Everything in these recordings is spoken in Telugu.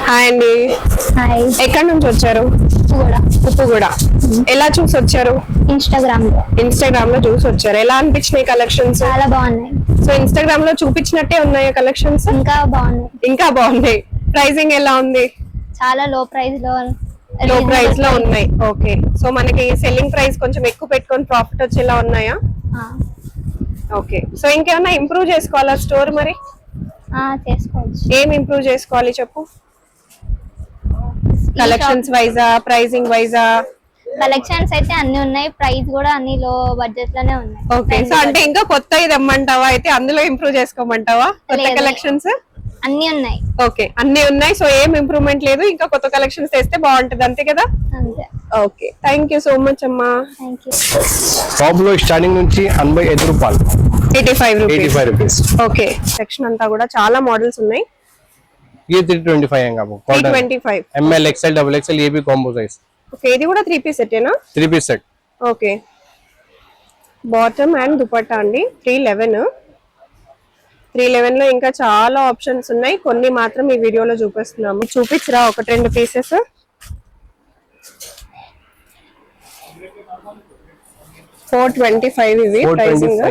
హాయ్ అండి. హాయ్. ఎక్కడి నుంచి వచ్చారు? ఉప్పుగూడ. ఎలా చూసి వచ్చారు? ఇన్స్టాగ్రామ్ లో చూసి వచ్చారు. ఎలా అనిపించినాయి కలెక్షన్స్? చాలా బాగున్నాయి. సో ఇన్స్టాగ్రామ్ లో చూపించినట్టే ఉన్నాయా కలెక్షన్స్? ఇంకా బాగున్నాయి. ప్రైసింగ్ ఎలా ఉంది? చాలా లో ప్రైస్ లో ఉన్నాయి. ఓకే, సో మనకి సెల్లింగ్ ప్రైస్ కొంచెం ఎక్కువ పెట్టుకొని ప్రాఫిట్ వచ్చేలా ఉన్నాయా? ఓకే, సో ఇంకేమైనా ఇంప్రూవ్ చేసుకోవాలా స్టోర్? మరి చేసుకోవచ్చు. ఏం ఇంప్రూవ్ చేసుకోవాలి చెప్పు? కలెక్షన్స్ వైజా, ప్రైసింగ్ వైజా? కలెక్షన్స్ అయితే అన్ని ఉన్నాయి, ప్రైస్ కూడా అన్ని లో బడ్జెట్ లోనే ఉన్నాయి. ఓకే, సో అంటే ఇంకా కొత్త ఇది ఇమ్మంటావా? అయితే అందులో ఇంప్రూవ్ చేసుకోమంటావా? కొత్త కలెక్షన్స్ అన్ని ఉన్నాయి. ఓకే, అన్ని ఉన్నాయి. సో ఏం ఇంప్రూవ్మెంట్ లేదు, ఇంకా కొత్త కలెక్షన్స్ తెస్తే బాగుంటది, అంతే కదా? అంతే. Okay, thank you so much అమ్మా. టాప్ లో స్టార్టింగ్ నుంచి 85 రూపాయలు, 85 రూపీస్. ఓకే, సెక్షన్ అంతా కూడా చాలా మోడల్స్ ఉన్నాయి. ये 325 है आपको. 325 ML XL डबल XL ये भी कॉम्बो साइज. ఓకే, ఇది కూడా 3 పీస్ సెట్ ఏనా? 3 piece set. Okay, bottom and dupatta అండి. 311 లో ఇంకా చాలా ఆప్షన్స్ ఉన్నాయి, కొన్ని మాత్రం ఈ వీడియోలో చూపిస్తున్నాము. చూపించరా ఒక 2 పీసెస్? $425 ఇవి ప్రైసింగ్.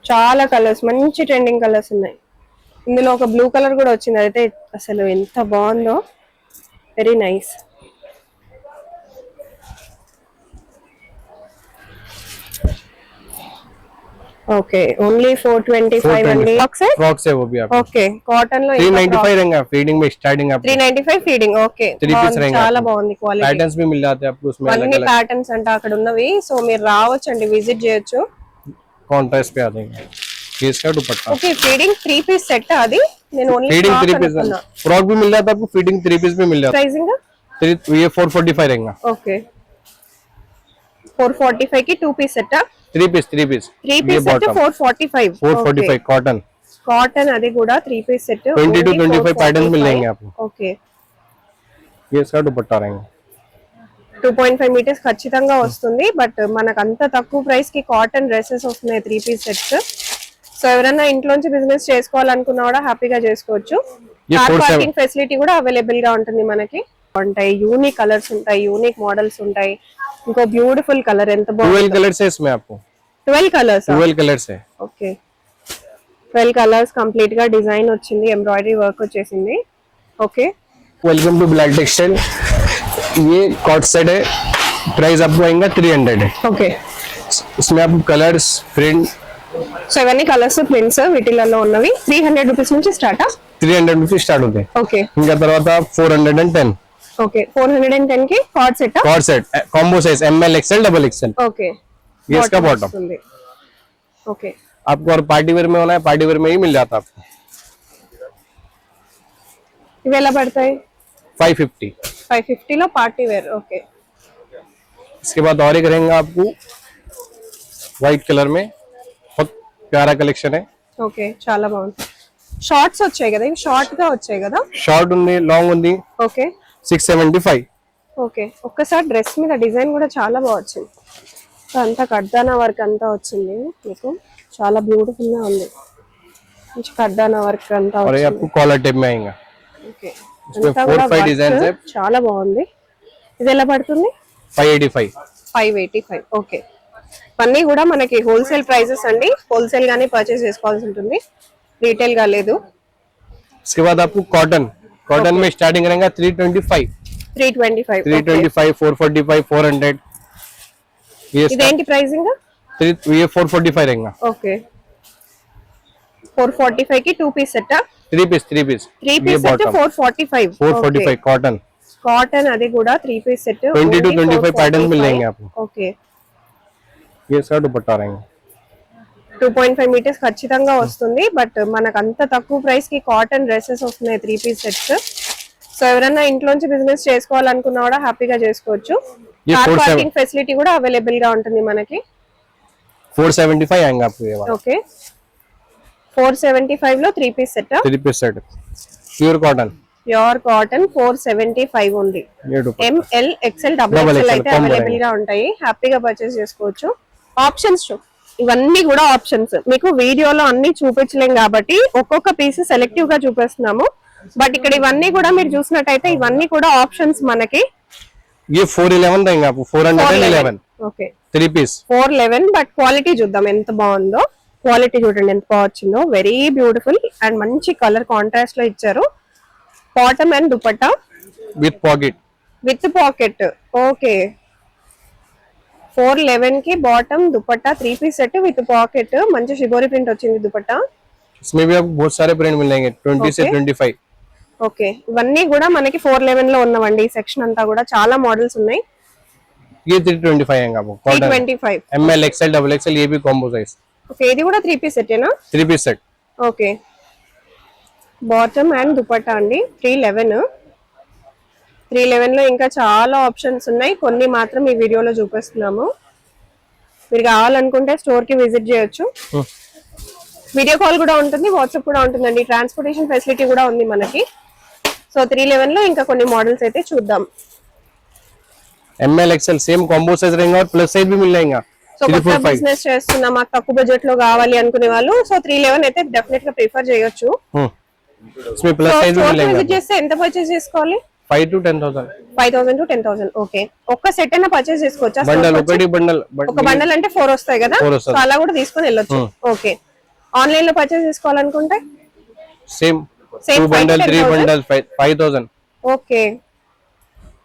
చాలా కలర్స్, మంచి ట్రెండింగ్ కలర్స్ ఉన్నాయి. ఇందులో ఒక బ్లూ కలర్ కూడా వచ్చింది, అయితే అసలు ఎంత బాగుందో, వెరీ నైస్. ఓకే, ఓన్లీ 425 అండి. फ्रॉक्स है वो भी आपको. ఓకే, కాటన్ లో 395 रहेगा फीडिंग में स्टार्टिंग आपको. 395 ఫీడింగ్. ఓకే, చాలా బాగుంది క్వాలిటీ. पैटर्न्स भी मिल जाते हैं आपको उसमें, అన్ని ప్యాటర్న్స్ అంటే అక్కడ ఉన్నవి. సో మీరు రావచ్చు అండి, విజిట్ చేయొచ్చు. కాంట్రాస్ట్ पे आ जाएंगे. ये इसका dupatta. Okay, feeding 3 piece set అది. నేను ఓన్లీ फीडिंग 3 पीस फ्रॉक भी मिल जाता है आपको, फीडिंग 3 पीस भी मिल जाता है. ప్రైసింగ్ ये 445 रहेगा. ఓకే, 445 కి 2 piece set. 3 piece 3 piece set 445 cotton. Cotton అది కూడా 3 పీస్ సెట్. 20 to 25 पैटर्न मिल जाएंगे आपको. ఓకే, ये इसका दुपट्टा रहेगा. 2.5 మీటర్స్ ఖచ్చితంగా వస్తుంది. బట్ మనకు అంత తక్కువ ప్రైస్ కి కాటన్ డ్రెస్సెస్ వస్తున్నాయి 3 పీస్ సెట్స్. సో ఎవరైనా ఇంట్లోంచి బిజినెస్ చేసుకోవాలనుకున్నా కూడా హ్యాపీగా చేసుకోవచ్చు. కార్ పార్కింగ్ ఫెసిలిటీ కూడా అవైలబుల్ గా ఉంటుంది మనకి. ఉంటాయి యూనిక్ కలర్స్ ఉంటాయి, యూనిక్ మోడల్స్ ఉంటాయి. ఇంకో బ్యూటిఫుల్ కలర్, ఎంత బాగుంది. 12 कलर्स है इसमें आपको. 12 కలర్స్. 12 कलर्स है. ఓకే, 12 కలర్స్ కంప్లీట్ గా డిజైన్ వచ్చింది, ఎంబ్రాయిడరీ వర్క్ వచ్చేసింది. Okay, welcome to Black Textile. ये कॉट सेट है, प्राइस आपको आएगा 300 है. ఓకే, इसमें आपको कलर्स प्रिंट. సో ఇవన్నీ కలర్స్ ప్రింట్స్ వీటిలలో ఉన్నవి. 300 రూపీస్ నుంచి స్టార్ట్. 300 रुपीज स्टार्ट होते हैं. ఓకే, इनका తర్వాత 410. ఓకే, 410 కి कॉट सेट. कॉट set combo size ML XL double XL. Okay, ये इसका बॉटम. ఓకే, आपको और पार्टी वेयर में होना है, पार्टी वेयर में ही मिल जाता है आपको. ఇవి ఎలా పడతాయి? 550. 550 లో పార్టీ వేర్. ఓకే, इसके बाद और एक रहेगा आपको व्हाइट कलर में, बहुत प्यारा कलेक्शन है. ఓకే, చాలా బాగుంది. షార్ట్స్ వచ్చాయి కదా, ఇవి షార్ట్ గా వచ్చాయి కదా? షార్ట్ ఉంది, లాంగ్ ఉంది. ఓకే, 675. ఓకే, ఒక్కసారి డ్రెస్ మీద డిజైన్ కూడా చాలా బాగా వచ్చింది. అంతా కడ్దానా వర్క్ అంతా వచ్చింది మీకు, చాలా బ్యూటిఫుల్ గా ఉంది. మంచి కడ్దానా వర్క్ అంతా और ये आपको कॉलर टाइप में आएगा. ఓకే, इसमें 4-5 डिजाइन है. చాలా బాగుంది. ఇది ఎలా పడుతుంది? 585. 585. ఓకే, అన్నీ కూడా మనకి హోల్సేల్ ప్రైసెస్ అండి. హోల్సేల్ గానే పర్చేస్ చేసుకోవాల్సి ఉంటుంది, రీటైల్ గా లేదు. इसके बाद आपको कॉटन में स्टार्टिंग रहेगा 325. 325, 445, 400. ఇదేంటి ప్రైసింగ్? ये 445 रहेगा. ఓకే, 445 కి 2 piece set. 3 piece 3 piece set 445. 445 cotton. Cotton అది కూడా 3 పీస్ సెట్. 20 to 25 पैटर्न मिल जाएंगे आपको. ఓకే, ये इसका दुपट्टा रहेगा. 2.5 మీటర్స్ ఖచ్చితంగా వస్తుంది. బట్ మనకు అంత తక్కువ ప్రైస్ కి కాటన్ డ్రెస్సెస్ వస్తున్నాయి 3 పీస్ సెట్స్. సో ఎవరైనా ఇంట్లోంచి బిజినెస్ చేసుకోవాలనుకున్నా కూడా హ్యాపీగా చేసుకోవచ్చు. కార్ పార్కింగ్ ఫెసిలిటీ కూడా అవైలబుల్ గా ఉంటుంది మనకి. 475 आएगा आपको ये वाला. ఓకే, 475 లో 3 piece set. 3 piece set pure cotton. Pure cotton 475 ఉంది. ML XL డబుల్ XL అయితే అవైలబుల్ గా ఉంటాయి, హ్యాపీగా పర్చేస్ చేసుకోవచ్చు. ఆప్షన్స్ ఇవన్నీ కూడా ఆప్షన్స్ మీకు వీడియోలో అన్ని చూపించలేం కాబట్టి ఒక్కొక్క పీస్ సెలెక్టివ్ గా చూపిస్తున్నాము. బట్ ఇక్కడ ఇవన్నీ కూడా మీరు చూసినట్టయితే ఇవన్నీ కూడా ఆప్షన్స్ మనకి ये 411 देंगे आपको 411 ఓకే 3 पीस 411 బట్ క్వాలిటీ చూద్దాం ఎంత బాగుందో. క్వాలిటీ చూడండి ఎంత బాగా వచ్చిందో, వెరీ బ్యూటిఫుల్ అండ్ మంచి కలర్ కాంట్రాస్ట్ లో ఇచ్చారు. Bottom and dupatta with pocket with pocket. Okay 411 కి bottom dupatta 3 piece set with pocket. మంచి షిబోరి ప్రింట్ వచ్చింది దుపట్టా. इसमें भी आपको बहुत सारे प्रिंट मिलेंगे 20 से 25 ఓకే ఇవన్నీ కూడా మనకి 411 లో ఉన్నవండి. ఈ సెక్షన్ అంతా కూడా చాలా మోడల్స్ ఉన్నాయి. ये 325 आएगा आपको cotton 325 ML XL double XL ये भी कॉम्बो साइज ఓకే ఇది కూడా 3 పీస్ సెట్టేనా? 3 piece set okay bottom and dupatta అండి 311 లో ఇంకా చాలా ఆప్షన్స్ ఉన్నాయి. కొన్ని మాత్రం ఈ వీడియోలో చూపిస్తున్నాము. మీరు కావాలనుకుంటే స్టోర్ కి విజిట్ చేయొచ్చు. వీడియో కాల్ కూడా ఉంటుంది, వాట్సాప్ కూడా ఉంటుందండి. ట్రాన్స్పోర్టేషన్ ఫెసిలిటీ కూడా ఉంది మనకి. సో 311 లో ఇంకా కొన్ని మోడల్స్ అయితే చూద్దాం. ML XL same combo size रहेगा और प्लस साइज भी मिल जाएगा సో కొత్త బిజినెస్ చేస్తున్నా మాకు తక్కువ బడ్జెట్ లో కావాలి అనుకునే వాళ్ళు సో 311 అయితే డెఫినెట్ గా ప్రిఫర్ చేయొచ్చు. इसमें प्लस साइज भी मिलेगा విజిట్ చేస్తే ఎంత పర్చేస్ చేసుకోవాలి? 5 to 10000 5000 to 10000. ఓకే ఒక్క సెట్ అయినా పర్చేస్ చేసుకోవచ్చా? బండల్ ఒకటి బండల్ ఒక బండల్ అంటే 4 వస్తాయి కదా, 4 వస్తాయి. సో అలా కూడా తీసుకొని వెళ్ళొచ్చు. ఓకే ఆన్లైన్ లో పర్చేస్ చేసుకోవాలనుకుంటే same 2 bundle 3 bundle 5000 okay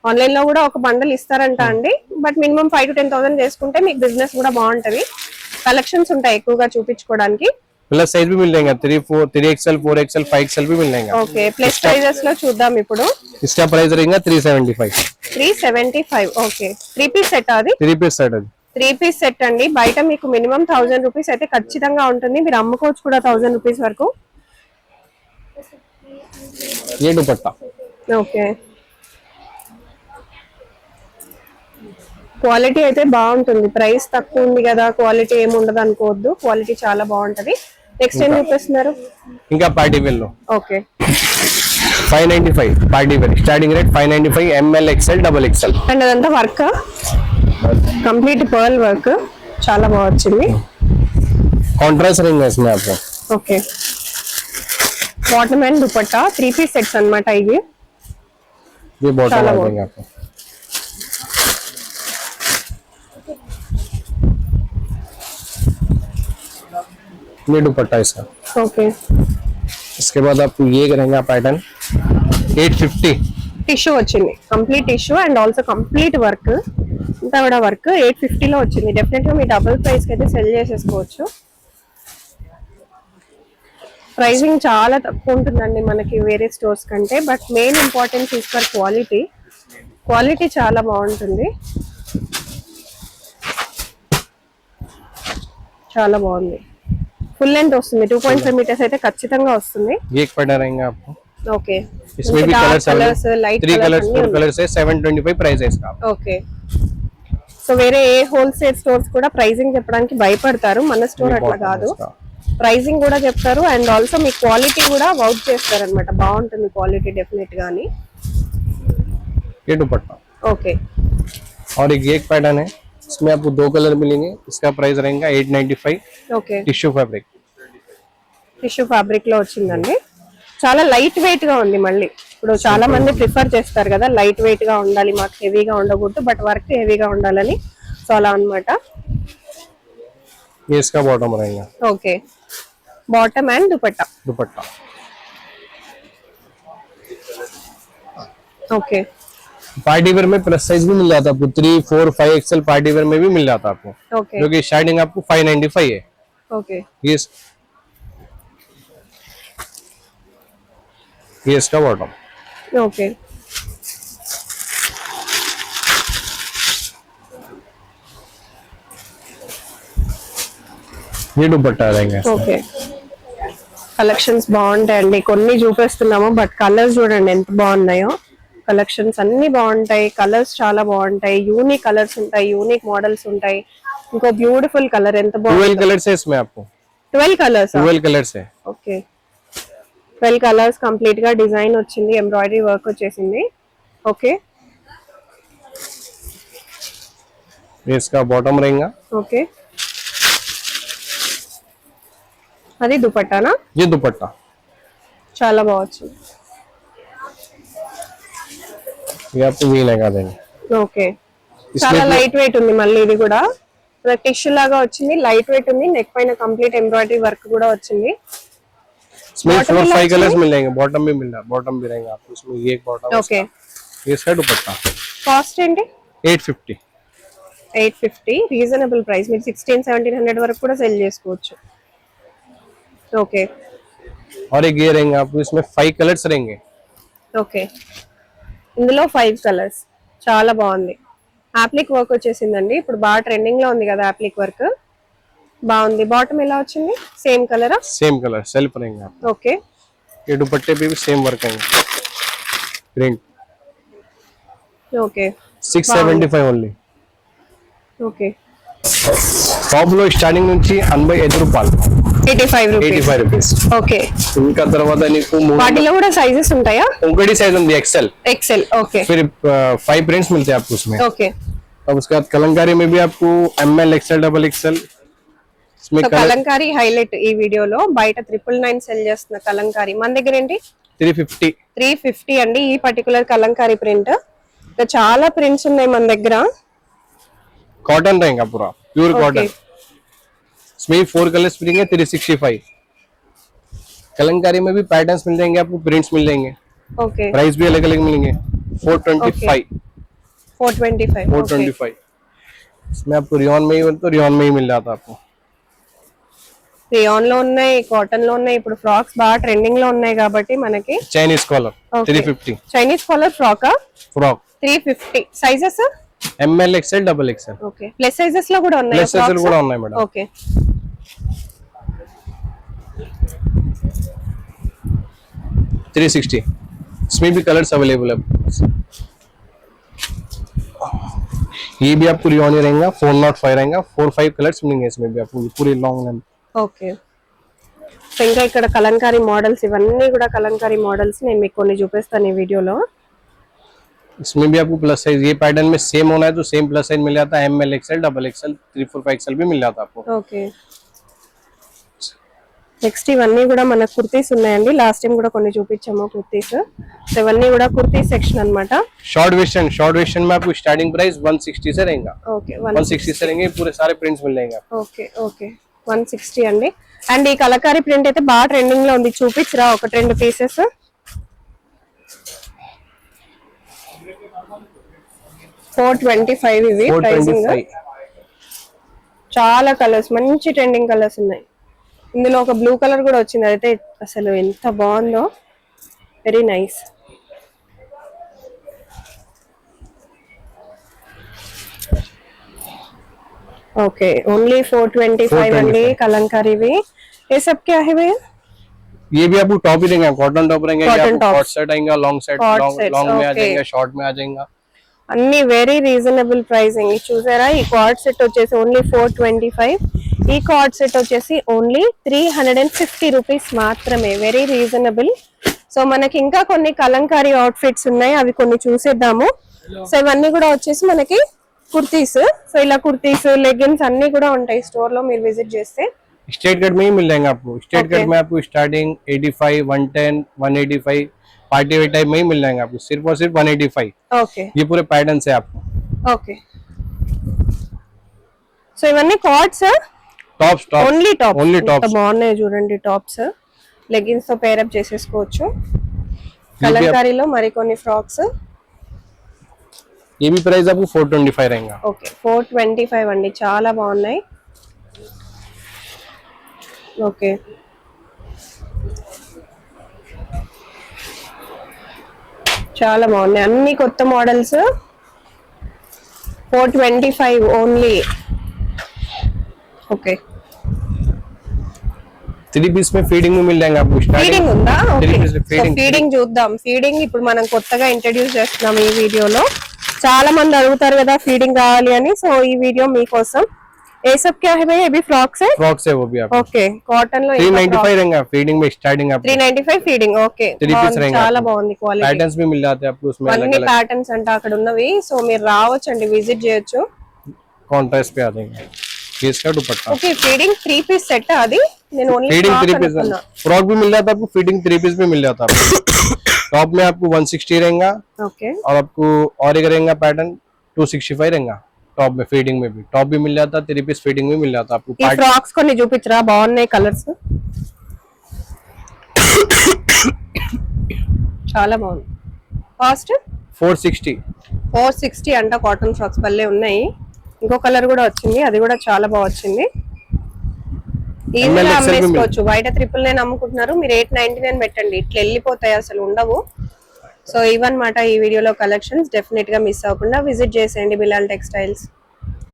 online లో కూడా ఒక బండల్ ఇస్తారంట అండి. బట్ మినిమం 5 to 10000 చేసుకుంటే మీకు బిజినెస్ కూడా బాగుంటది. కలెక్షన్స్ ఉంటాయి ఎక్కువగా చూపించుకోవడానికి. प्लस साइज भी मिल जाएगा 3XL 4XL 5XL भी मिल जाएगा. ఓకే ప్లస్ సైజెస్ లో చూద్దాం ఇప్పుడు. इसका प्राइस रहेगा 375 375. ఓకే 3 పీస్ సెట్ అది 3 पीस सेट है 3 పీస్ సెట్ అండి. బయట మీకు మినిమం 1000 రూపీస్ అయితే ఖచ్చితంగా ఉంటుంది. మీరు అమ్ముకోవచ్చు కూడా 1000 రూపీస్ వరకు. ये दुपट्टा ఓకే క్వాలిటీ అయితే బాగుంటుంది. ప్రైస్ తక్కువ ఉంది కదా క్వాలిటీ ఏమి ఉండదు అనుకోవద్దు, క్వాలిటీ చాలా బాగుంటది. నెక్స్ట్ ఏం చూపిస్తున్నారు? इनका पार्टी वेयर लो okay 595 party wear starting rate 595 ML XL double XL and అదంతా వర్క్ కంప్లీట్ పర్ల్ వర్క్ చాలా బాగా వచ్చింది. कॉन्ट्रास्ट रहेगा इसमें आपको. Okay bottom and dupatta 3 piece sets అన్నమాట ఇవి. ये बॉटम చాలా आ जाएगा आपको. ये दुपट्टा इसका. ఓకే इसके बाद आपको ये रहेगा पैटर्न 850 టిష్యూ వచ్చింది, complete tissue and also complete work ఇంతా కూడా వర్క్ 850 లో వచ్చింది. డెఫినెట్ గా మీ డబుల్ ప్రైస్ కి అయితే సెల్ చేసేసుకోవచ్చు. ప్రైసింగ్ చాలా తక్కువ ఉంటుందండి మనకి వేరే స్టోర్స్ కంటే. But main importance is for quality. Quality చాలా బాగుంటుంది, చాలా బాగుంది. ఫుల్ లెంత్ వస్తుంది 2.5 మీటర్స్ అయితే ఖచ్చితంగా వస్తుంది. ये एक पैटर्न रहेगा आपको. ఓకే इसमें भी कलर्स లైట్ 3 कलर्स 4 कलर्स है 725 प्राइस है इसका. ఓకే సో వేరే ఏ హోల్సేల్ స్టోర్స్ కూడా ప్రైసింగ్ చెప్పడానికి భయపడతారు. మన స్టోర్ అట్లా కాదు, ప్రైసింగ్ కూడా చెప్తారు అండ్ ఆల్సో మీ క్వాలిటీ కూడా వౌట్ చేస్తారు అనమాట. బాగుంటుంది క్వాలిటీ డెఫినెట్ గానీ. ये दुपट्टा ఓకే और एक पैटर्न है इसमें आपको 2 कलर मिलेंगे. इसका प्राइस रहेगा 895 okay tissue fabric. Tissue fabric లో వచ్చిందండి. చాలా లైట్ వెయిట్ గా ఉంది. మళ్ళీ ఇప్పుడు చాలా మంది ప్రిఫర్ చేస్తారు కదా లైట్ వెయిట్ గా ఉండాలి, మాకు హెవీగా ఉండకూడదు, బట్ వర్క్ హెవీగా ఉండాలని. సో అలా అన్నమాట. ये इसका बॉटम रहेगा. Okay bottom and dupatta. Dupatta okay party wear में प्लस साइज भी मिल जाता है आपको 3 4 5XL पार्टी वेयर में भी मिल जाता है आपको. ఓకే जो कि स्टार्टिंग आपको 595 है. ఓకే ये इसका बॉटम. ఓకే ये दुपट्टा रहेगा. ఓకే కలెక్షన్స్ బాగుంటాయండి. కొన్ని చూపిస్తున్నాము బట్ కలర్స్ చూడండి ఎంత బాగున్నాయో. కలెక్షన్స్ అన్ని బాగుంటాయి, కలర్స్ చాలా బాగుంటాయి, యూనిక్ కలర్స్ ఉంటాయి, యూనిక్ మోడల్స్ ఉంటాయి. ఇంకో బ్యూటిఫుల్ కలర్ ఎంత 12 బాగుంది. कलर्स है इसमें आपको. 12 కలర్స్ 12 कलर्स है. ఓకే 12 కలర్స్ కంప్లీట్ గా డిజైన్ వచ్చింది, ఎంబ్రాయిడరీ వర్క్ వచ్చేసింది. ఓకే ये इसका बॉटम रहेगा. ఓకే అది దుపట్టానా? ये दुपट्टा చాలా బాగా వచ్చింది. ये आपको वी लगा देंगे ఓకే చాలా లైట్ వెయిట్ ఉంది మళ్ళీ ఇది కూడా టిష్యూ లాగా వచ్చింది లైట్ వెయిట్ ఉంది నెక్ పైన కంప్లీట్ ఎంబ్రాయిడరీ వర్క్ కూడా వచ్చింది इसमें 4-5 कलर्स मिल जाएंगे बॉटम भी मिल रहा है बॉटम भी रहेंगे आपको इसमें ये एक बॉटम ఓకే ये इसका दुपट्टा కాస్ట్ ఏంటి 850 850 రీజనబుల్ ప్రైస్ మీరు 1600-1700 వరకు కూడా సెల్ చేసుకోవచ్చు ఓకే और एक ये रहेंगे आपको इसमें 5 कलर्स रहेंगे ఓకే ఇందులో 5 కలర్స్ చాలా బాగుంది అప్లిక్ వర్క్ వచ్చేసిందండి ఇప్పుడు బాగా ట్రెండింగ్ లో ఉంది కదా అప్లిక్ వర్క్ బాగుంది బాటమ్ ఎలా వచ్చింది సేమ్ కలరా सेम कलर सेल्फ रहेंगे आप ఓకే ये दुपट्टे पे भी सेम वर्क आएंगे print okay 675 only okay top లో స్టార్టింగ్ నుంచి 85 రూపాయలు 85 రూపీస్ 85 రూపీస్ ఓకే ఇంకా తర్వాత నీకు వాటిలో కూడా సైజెస్ ఉంటాయా उनकड़ी साइज ఉంది एक्सेल एक्सेल ओके फिर 5 प्रिंट्स मिलते हैं आपको उसमें ओके अब उसके बाद कलंकारी में भी आपको ML XL डबल XL इसमें సో కలంకారీ హైలైట్ ఈ వీడియోలో బయట 999 సెల్ చేస్తున్న కలంకారీ మన దగ్గర ఏంటి 350 350 అండి ఈ పర్టికులర్ కలంకారీ ప్రింట్ ఇంకా చాలా ప్రింట్స్ ఉన్నాయి మన దగ్గర कॉटन रहेगा पूरा प्योर कॉटन इसमें 4 कलर्स मिलेंगे 365 कलंकारी में भी पैटर्न्स मिल जाएंगे आपको प्रिंट्स मिल जाएंगे ओके प्राइस भी अलग अलग मिलेंगे 425 425 इसमें आपको रियॉन में ही तो रियॉन में ही मिल जाता आपको రియాన్ లో ఉన్నాయి కాటన్ లో ఉన్నాయి ఇప్పుడు ఫ్రాక్స్ బాగా ట్రెండింగ్ లో ఉన్నాయి కాబట్టి మనకి Chinese collar 350 Chinese collar frock frock 350 sizes ML XL double XL okay plus sizes లో కూడా ఉన్నాయి ప్లస్ సైజులు కూడా ఉన్నాయి మేడం ఓకే 360 इसमें भी कलर्स अवेलेबल है ये भी आपको रियॉन ही रहेगा 405 रहेगा 4-5 कलर्स मिलेंगे इसमें भी आपको पूरी लॉन्ग लेंथ ఓకే సో ఇంకా ఇక్కడ కలంకారీ మోడల్స్ ఇవన్నీ కూడా కలంకారీ మోడల్స్ నేను మీకు కొన్ని చూపిస్తాను ఈ వీడియోలో इसमें भी आपको प्लस साइज ये पैटर्न में सेम होना है तो सेम प्लस साइज मिल जाता है ML XL double XL 3-4-5 XL भी मिल जाता है आपको ఓకే నెక్స్ట్ ఇవన్నీ కూడా మన కుర్తీస్ ఉన్నాయండి లాస్ట్ టైం కూడా కొన్ని చూపించాము కుర్తీస్ సో ఇవన్నీ కూడా కుర్తీ సెక్షన్ అన్నమాట शॉर्ट वेस्टर्न में आपको स्टार्टिंग प्राइस 160 से रहेगा ఓకే 160 से रहेंगे पूरे सारे प्रिंट्स मिल जाएंगे आपको ఓకే ఓకే 160 అండి అండ్ ఈ కలంకారీ ప్రింట్ అయితే బాగా ట్రెండింగ్ లో ఉంది చూపించరా ఒక 2 పీసెస్ 425 ఇవి ప్రైసింగ్ 425 చాలా కలర్స్ మంచి ట్రెండింగ్ కలర్స్ ఉన్నాయి ఇందులో ఒక బ్లూ కలర్ కూడా వచ్చింది అయితే అసలు ఎంత బాగుందో వెరీ నైస్ ओके ओनली 425 अंडी कलंकारी भी ये सब क्या है भैया ये भी आपको टॉप ही देंगे कॉटन टॉप रहेंगे Cotton tops. शॉर्ट सेट आएगा long set Short long sets, में आ okay. जाएगा शॉर्ट में आ जाएगा అన్ని వెరీ రీజనబుల్ ప్రైసింగ్ చూసారా ఈ కార్డ్ సెట్ వచ్చేసి ఓన్లీ 425 ఈ కార్డ్ సెట్ వచ్చేసి ఓన్లీ 350 రూపీస్ మాత్రమే వెరీ రీజనబుల్ సో మనకి ఇంకా కొన్ని కలంకారీ అవుట్ఫిట్స్ ఉన్నాయి అవి కొన్ని చూసేద్దాము సో ఇవన్నీ కూడా వచ్చేసి మనకి కుర్తీస్ సో ఇలా కుర్తీస్ లెగిన్స్ అన్ని కూడా ఉంటాయి స్టోర్ లో మీరు విజిట్ చేస్తే स्ट्रेट कट में ही मिल जाएंगे आपको स्ट्रेट कट में आपको स्टार्टिंग 85 110 185 पार्टी वेयर टाइप में ही मिल जाएंगे आपको सिर्फ और सिर्फ 185 ఓకే ये पूरे पैटर्न है आपको ఓకే సో ఇవన్నీ cards tops only top only tops బాగున్నాయి చూడండి టాప్స్ లెగిన్స్ తో పేర్ అప్ చేసేసుకోవచ్చు కలంకారీలో మరికొన్ని ఫ్రాక్స్ ये भी प्राइस आपको 425 रहेगा ఓకే 425 అండి చాలా బాగున్నాయి ఓకే చాలా బాగున్నాయి అన్ని కొత్త మోడల్స్ 425 ఓన్లీ ఓకే 3 पीस में फीडिंग में मिल जाएंगे आपको स्टार्टिंग ఫీడింగ్ ఉందా okay Three piece feeding. Feeding చూద్దాం ఫీడింగ్ ఇప్పుడు మనం కొత్తగా ఇంట్రడ్యూస్ చేస్తున్నాం ఈ వీడియోలో చాలా మంది అడుగుతారు కదా ఫీడింగ్ కావాలి అని సో ఈ వీడియో మీకోసం ఏ సబ్ క్యా హై భయ్యా ఇది ఫ్రాక్స్ है फ्रॉक्स है वो भी आपको ఓకే కాటన్ లో 395 रहेगा फीडिंग में स्टार्टिंग आपको 395 ఫీడింగ్ ఓకే 3 पीस रहेंगे చాలా आपको। బాగుంది క్వాలిటీ पैटर्न्स भी मिल जाते हैं आपको उसमें अलग అన్ని अलग ప్యాటర్న్స్ అంటే అక్కడ ఉన్నవి సో మీరు రావచ్చండి విజిట్ చేయొచ్చు कॉन्ट्रास्ट पे आ जाएंगे ये इसका dupatta okay feeding 3 piece set అది నేను ఓన్లీ फीडिंग 3 पीस फ्रॉक भी मिल जाता है आपको फीडिंग 3 पीस भी मिल जाता है आपको टॉप में आपको 160 रहेगा ఓకే और आपको और एक रहेगा पैटर्न 265 रहेगा टॉप में, फीडिंग में भी टॉप भी मिल जाता, 3 पीस फीडिंग में मिल जाता आपको। ఈ ఫ్రాక్స్ కొన్ని చూపించరా, బాగున్నాయి కలర్స్, చాలా బాగుంది. కాస్ట్ 460 అంట. కాటన్ ఫ్రాక్స్ భలే ఉన్నాయి. ఇంకో కలర్ కూడా వచ్చింది, అది కూడా చాలా బాగా వచ్చింది. ఈజీగా అమ్మేసుకోవచ్చు. బయట 999 అమ్ముకుంటున్నారు, మీరు 899 పెట్టండి, ఇట్లా వెళ్ళిపోతాయి, అసలు ఉండవు. సో ఇవన్నమాట ఈ వీడియోలో కలెక్షన్స్. డెఫినెట్ గా మిస్ అవ్వకుండా విజిట్ చేసేయండి బిలాల్ టెక్స్టైల్స్.